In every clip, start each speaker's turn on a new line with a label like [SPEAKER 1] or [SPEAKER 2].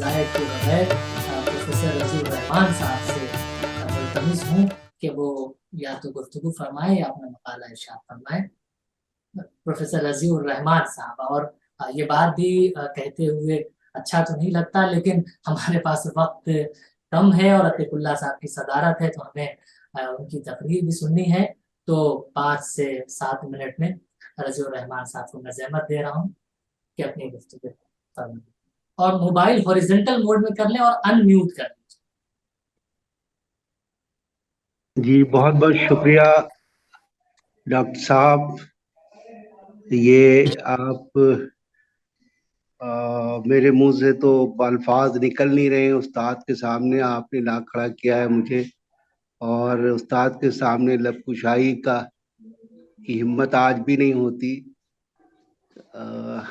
[SPEAKER 1] ضائع کیے بغیر پروفیسر رضی الرحمان صاحب سے ملتمس ہوں کہ وہ یا تو گفتگو فرمائیں یا اپنا مقالہ ارشاد فرمائیں۔ پروفیسر رضی الرحمان صاحب، اور یہ بات بھی کہتے ہوئے اچھا تو نہیں لگتا، لیکن ہمارے پاس وقت کم ہے اور عتیق اللہ صاحب کی صدارت ہے تو ہمیں ان کی تقریر بھی سننی ہے، تو 5 سے 7 منٹ میں رضی الرحمان صاحب کو میں زحمت دے رہا ہوں کہ اپنی گفتگو فرمائیں، اور موبائل ہاریزونٹل موڈ میں کر لیں اور ان میوٹ کر لیں۔
[SPEAKER 2] جی بہت بہت شکریہ ڈاکٹر صاحب، یہ آپ میرے منہ سے تو الفاظ نکل نہیں رہے ہیں، استاد کے سامنے آپ نے لا کھڑا کیا ہے مجھے، اور استاد کے سامنے لب کشائی کی ہمت آج بھی نہیں ہوتی۔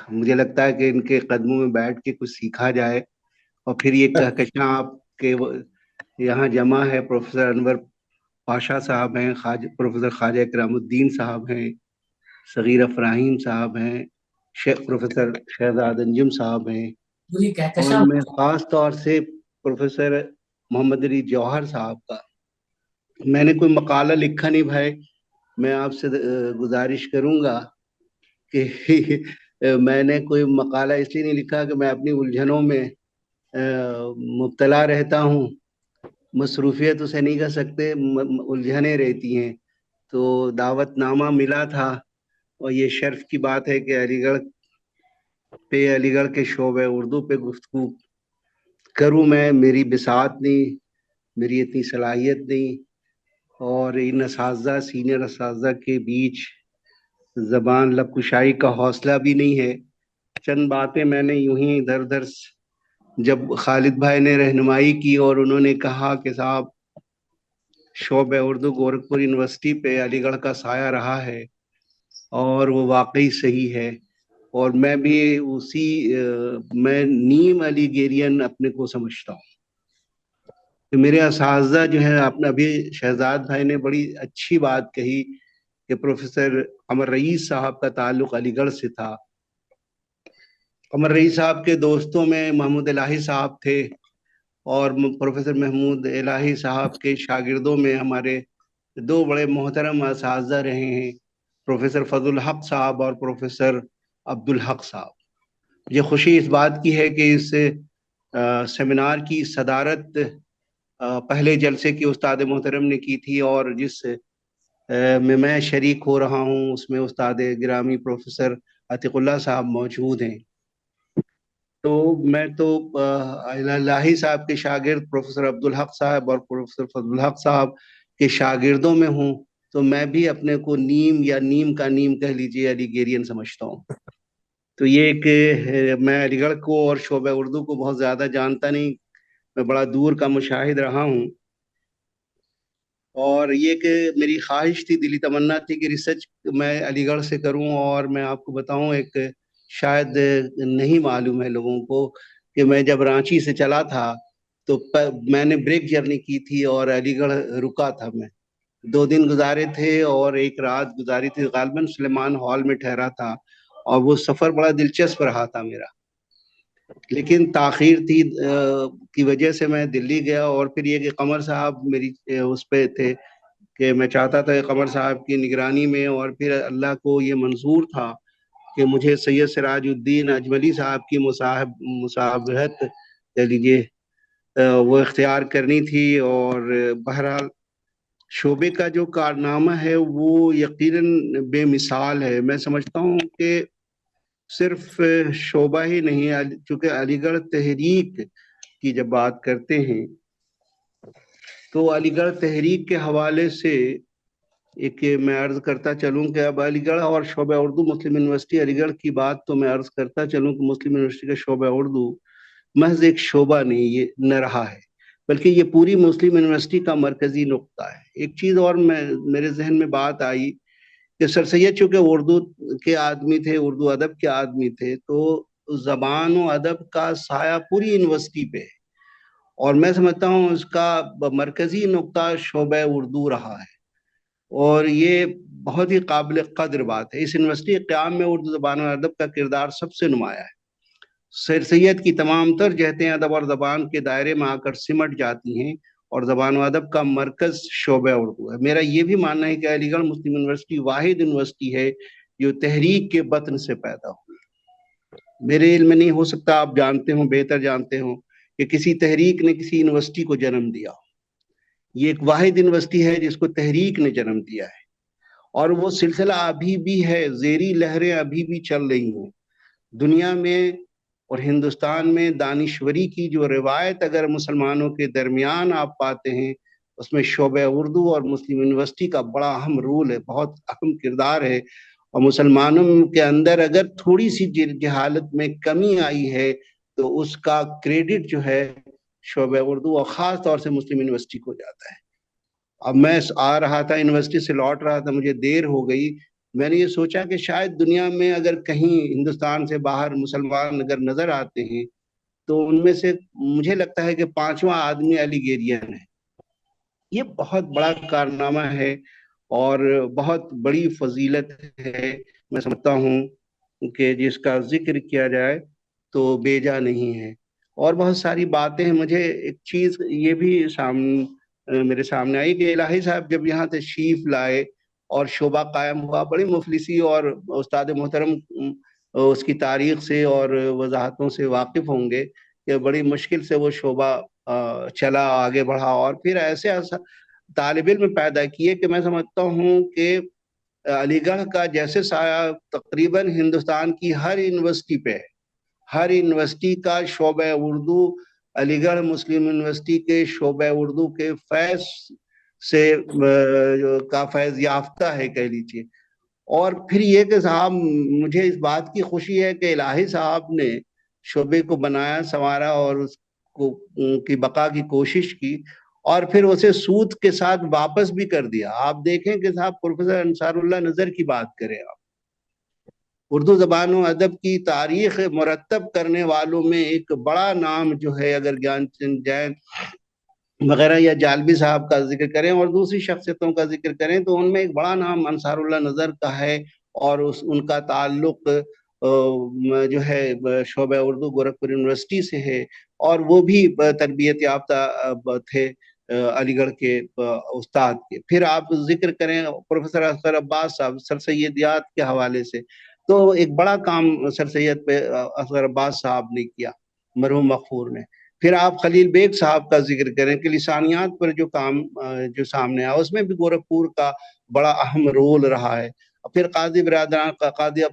[SPEAKER 2] مجھے لگتا ہے کہ ان کے قدموں میں بیٹھ کے کچھ سیکھا جائے، اور پھر یہ کہکشاں آپ کے یہاں جمع ہے۔ پروفیسر انور پاشا صاحب ہیں، پروفیسر خواجہ اکرام الدین صاحب ہیں، صغیر افراہیم صاحب ہیں، پروفیسر شہزاد انجم صاحب ہیں، اور میں خاص طور سے پروفیسر محمد علی جوہر صاحب کا، میں نے کوئی مقالہ لکھا نہیں بھائی، میں آپ سے گزارش کروں گا کہ میں نے کوئی مقالہ اس لیے نہیں لکھا کہ میں اپنی الجھنوں میں مبتلا رہتا ہوں، مصروفیت اسے نہیں کہہ سکتے، الجھنیں رہتی ہیں۔ تو دعوت نامہ ملا تھا، اور یہ شرف کی بات ہے کہ علی گڑھ کے شعبہ اردو پہ گفتگو کروں میں، میری بساط نہیں، میری اتنی صلاحیت نہیں، اور ان اساتذہ سینئر اساتذہ کے بیچ زبان لب کشائی کا حوصلہ بھی نہیں ہے۔ چند باتیں میں نے یوں ہی ادھر ادھر، جب خالد بھائی نے رہنمائی کی اور انہوں نے کہا کہ صاحب شعبہ اردو گورکھپور یونیورسٹی پہ علی گڑھ کا سایہ رہا ہے، اور وہ واقعی صحیح ہے، اور میں بھی میں نیم علی گیرین اپنے کو سمجھتا ہوں۔ میرے اساتذہ جو ہے، ابھی شہزاد بھائی نے بڑی اچھی بات کہی کہ پروفیسر قمر رئیس صاحب کا تعلق علی گڑھ سے تھا۔ قمر رئیس صاحب کے دوستوں میں محمود الہی صاحب تھے، اور پروفیسر محمود الہی صاحب کے شاگردوں میں ہمارے 2 بڑے محترم اساتذہ رہے ہیں، پروفیسر فضل الحق صاحب اور پروفیسر عبدالحق صاحب۔ یہ خوشی اس بات کی ہے کہ اس سیمینار کی صدارت پہلے جلسے کی استاد محترم نے کی تھی، اور جس میں شریک ہو رہا ہوں اس میں استاد گرامی پروفیسر عتیق اللہ صاحب موجود ہیں۔ تو میں تو الہی صاحب کے شاگرد پروفیسر عبدالحق صاحب اور پروفیسر فضل الحق صاحب کے شاگردوں میں ہوں، تو میں بھی اپنے کو نیم یا نیم کا نیم کہہ لیجئے علی گیرین سمجھتا ہوں۔ تو یہ کہ میں علی گڑھ کو اور شعبہ اردو کو بہت زیادہ جانتا نہیں، میں بڑا دور کا مشاہد رہا ہوں، اور یہ کہ میری خواہش تھی، دلی تمنا تھی کہ ریسرچ میں علی گڑھ سے کروں۔ اور میں آپ کو بتاؤں، ایک شاید نہیں معلوم ہے لوگوں کو کہ میں جب رانچی سے چلا تھا تو میں نے بریک جرنی کی تھی اور علی گڑھ رکا تھا، میں 2 دن گزارے تھے اور 1 رات گزاری تھی، غالباً سلیمان ہال میں ٹھہرا تھا، اور وہ سفر بڑا دلچسپ رہا تھا میرا، لیکن تاخیر تھی کی وجہ سے میں دلی گیا۔ اور پھر یہ کہ قمر صاحب میری اس پہ تھے کہ میں چاہتا تھا کمر صاحب کی نگرانی میں، اور پھر اللہ کو یہ منظور تھا کہ مجھے سید سراج الدین اجملی صاحب کی مصاحبت کہہ لیجیے وہ اختیار کرنی تھی۔ اور بہرحال شعبے کا جو کارنامہ ہے وہ یقیناً بے مثال ہے۔ میں سمجھتا ہوں کہ صرف شعبہ ہی نہیں، چونکہ علی گڑھ تحریک کی جب بات کرتے ہیں تو علی گڑھ تحریک کے حوالے سے ایک میں عرض کرتا چلوں کہ اب علی گڑھ اور شعبہ اردو مسلم یونیورسٹی علی گڑھ کی بات تو میں عرض کرتا چلوں کہ مسلم یونیورسٹی کا شعبہ اردو محض ایک شعبہ نہیں یہ نہ رہا ہے، بلکہ یہ پوری مسلم یونیورسٹی کا مرکزی نقطہ ہے۔ ایک چیز اور میرے ذہن میں بات آئی کہ سر سید چونکہ اردو کے آدمی تھے، اردو ادب کے آدمی تھے، تو زبان و ادب کا سایہ پوری یونیورسٹی پہ ہے، اور میں سمجھتا ہوں اس کا مرکزی نقطہ شعبہ اردو رہا ہے، اور یہ بہت ہی قابل قدر بات ہے۔ اس یونیورسٹی قیام میں اردو زبان و ادب کا کردار سب سے نمایاں ہے، سر سید کی تمام تر جہتیں ادب اور زبان کے دائرے میں آ کر سمٹ جاتی ہیں اور زبان و ادب کا مرکز شعبہ اردو ہے۔ میرا یہ بھی ماننا ہے کہ علی گڑھ مسلم یونیورسٹی واحد یونیورسٹی ہے جو تحریک کے بطن سے پیدا ہوئی۔ میرے علم میں نہیں، ہو سکتا آپ جانتے ہوں، بہتر جانتے ہوں، کہ کسی تحریک نے کسی یونیورسٹی کو جنم دیا۔ یہ ایک واحد یونیورسٹی ہے جس کو تحریک نے جنم دیا ہے، اور وہ سلسلہ ابھی بھی ہے، زیری لہریں ابھی بھی چل رہی ہیں دنیا میں اور ہندوستان میں۔ دانشوری کی جو روایت اگر مسلمانوں کے درمیان آپ پاتے ہیں، اس میں شعبہ اردو اور مسلم یونیورسٹی کا بڑا اہم رول ہے، بہت اہم کردار ہے۔ اور مسلمانوں کے اندر اگر تھوڑی سی جہالت میں کمی آئی ہے تو اس کا کریڈٹ جو ہے شعبہ اردو اور خاص طور سے مسلم یونیورسٹی کو جاتا ہے۔ اب میں آ رہا تھا یونیورسٹی سے، لوٹ رہا تھا، مجھے دیر ہو گئی، میں نے یہ سوچا کہ شاید دنیا میں اگر کہیں ہندوستان سے باہر مسلمان اگر نظر آتے ہیں تو ان میں سے مجھے لگتا ہے کہ 5واں آدمی علی گیرین ہے۔ یہ بہت بڑا کارنامہ ہے اور بہت بڑی فضیلت ہے، میں سمجھتا ہوں کہ جس کا ذکر کیا جائے تو بیجا نہیں ہے۔ اور بہت ساری باتیں ہیں، مجھے ایک چیز یہ بھی میرے سامنے آئی کہ الہی صاحب جب یہاں تشریف لائے اور شعبہ قائم ہوا، بڑی مفلسی، اور استاد محترم اس کی تاریخ سے اور وضاحتوں سے واقف ہوں گے کہ بڑی مشکل سے وہ شعبہ چلا، آگے بڑھا، اور پھر ایسے طالب علم پیدا کیے کہ میں سمجھتا ہوں کہ علی گڑھ کا جیسے سایہ تقریباً ہندوستان کی ہر یونیورسٹی پہ، ہر یونیورسٹی کا شعبہ اردو علی گڑھ مسلم یونیورسٹی کے شعبہ اردو کے فیض سے کا فیض یافتہ ہے، کہہ لیجیے۔ اور پھر یہ کہ صاحب مجھے اس بات کی خوشی ہے کہ الہی صاحب نے شعبے کو بنایا، سنوارا اور اس کو کی بقا کی کوشش کی، اور پھر اسے سود کے ساتھ واپس بھی کر دیا۔ آپ دیکھیں کہ صاحب پروفیسر انصار اللہ نظر کی بات کریں، آپ اردو زبان و ادب کی تاریخ مرتب کرنے والوں میں ایک بڑا نام جو ہے، اگر گیان چند جین وغیرہ یا جالبی صاحب کا ذکر کریں اور دوسری شخصیتوں کا ذکر کریں تو ان میں ایک بڑا نام انصار اللہ نظر کا ہے، اور ان کا تعلق جو ہے شعبہ اردو گورکھپور یونیورسٹی سے ہے، اور وہ بھی تربیت یافتہ تھے علی گڑھ کے استاد کے۔ پھر آپ ذکر کریں پروفیسر اصغر عباس صاحب سر سیدیات کے حوالے سے، تو ایک بڑا کام سر سید پہ اصغر عباس صاحب نے کیا، مرحوم مغفور نے۔ پھر آپ خلیل بیگ صاحب کا ذکر کریں کہ لسانیات پر جو کام جو سامنے آیا اس میں بھی گورکھپور کا بڑا اہم رول رہا ہے۔ پھر قاضی برادران کا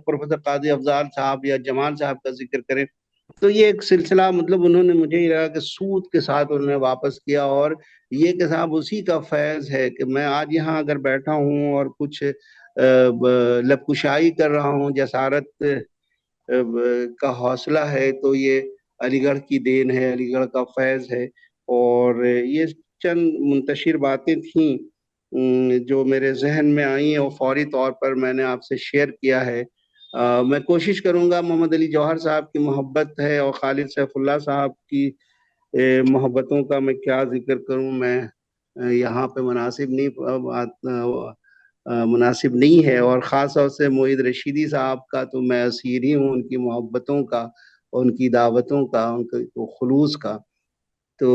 [SPEAKER 2] پروفیسر قاضی افضال صاحب یا جمال صاحب کا ذکر کریں تو یہ ایک سلسلہ، مطلب انہوں نے، مجھے یہ لگا کہ سود کے ساتھ انہوں نے واپس کیا، اور یہ کہ صاحب اسی کا فیض ہے کہ میں آج یہاں اگر بیٹھا ہوں اور کچھ لب کشائی کر رہا ہوں، جسارت کا حوصلہ ہے، تو یہ علی گڑھ کی دین ہے، علی گڑھ کا فیض ہے۔ اور یہ چند منتشر باتیں تھیں جو میرے ذہن میں آئیں اور فوری طور پر میں نے آپ سے شیئر کیا ہے۔ میں کوشش کروں گا، محمد علی جوہر صاحب کی محبت ہے اور خالد سیف اللہ صاحب کی محبتوں کا میں کیا ذکر کروں، میں یہاں پہ مناسب نہیں ہے، اور خاص طور سے معید رشیدی صاحب کا تو میں اسیر ہی ہوں، ان کی محبتوں کا، ان کی دعوتوں کا، ان کے خلوص کا۔ تو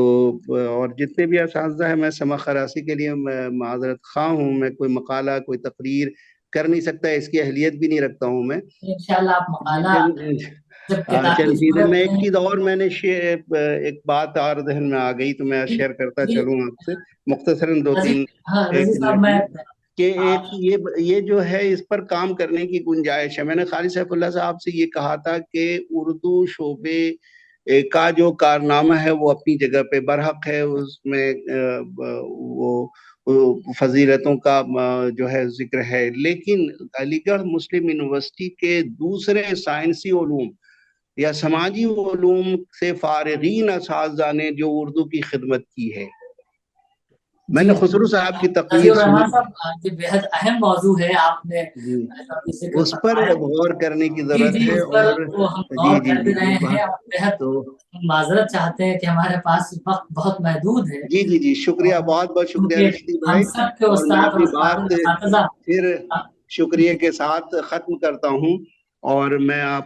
[SPEAKER 2] اور جتنے بھی اساتذہ ہیں، میں سمع خراسی کے لیے میں معذرت خواہ ہوں، میں کوئی مقالہ کوئی تقریر کر نہیں سکتا، اس کی اہلیت بھی نہیں رکھتا ہوں میں۔
[SPEAKER 1] انشاءاللہ آپ مقالہ جب کتاب
[SPEAKER 2] چند
[SPEAKER 1] کی
[SPEAKER 2] چیزیں، میں ایک
[SPEAKER 1] صورت
[SPEAKER 2] چیز اور میں نے ایک بات اور ذہن میں آ گئی تو میں شیئر کرتا چلوں آپ سے مختصراً دو تین
[SPEAKER 1] رضی صاحب میں
[SPEAKER 2] کہ ایک یہ جو ہے اس پر کام کرنے کی گنجائش ہے۔ میں نے خالد سیف اللہ صاحب سے یہ کہا تھا کہ اردو شعبے کا جو کارنامہ ہے وہ اپنی جگہ پہ برحق ہے، اس میں وہ فضیلتوں کا جو ہے ذکر ہے، لیکن علی گڑھ مسلم یونیورسٹی کے دوسرے سائنسی علوم یا سماجی علوم سے فارغین اساتذہ نے جو اردو کی خدمت کی ہے، میں نے خسرو صاحب کی تقریر سنی،
[SPEAKER 1] صاحب یہ بہت اہم موضوع ہے، آپ نے
[SPEAKER 2] اس پر غور کرنے کی ضرورت ہے، اور
[SPEAKER 1] غور کر بھی رہے ہیں، اور بہت معذرت چاہتے ہیں کہ ہمارے پاس وقت بہت محدود ہے۔
[SPEAKER 2] جی شکریہ، بہت بہت شکریہ رشید بھائی، اور میں اپنی بات پھر شکریہ کے ساتھ ختم کرتا ہوں، اور میں آپ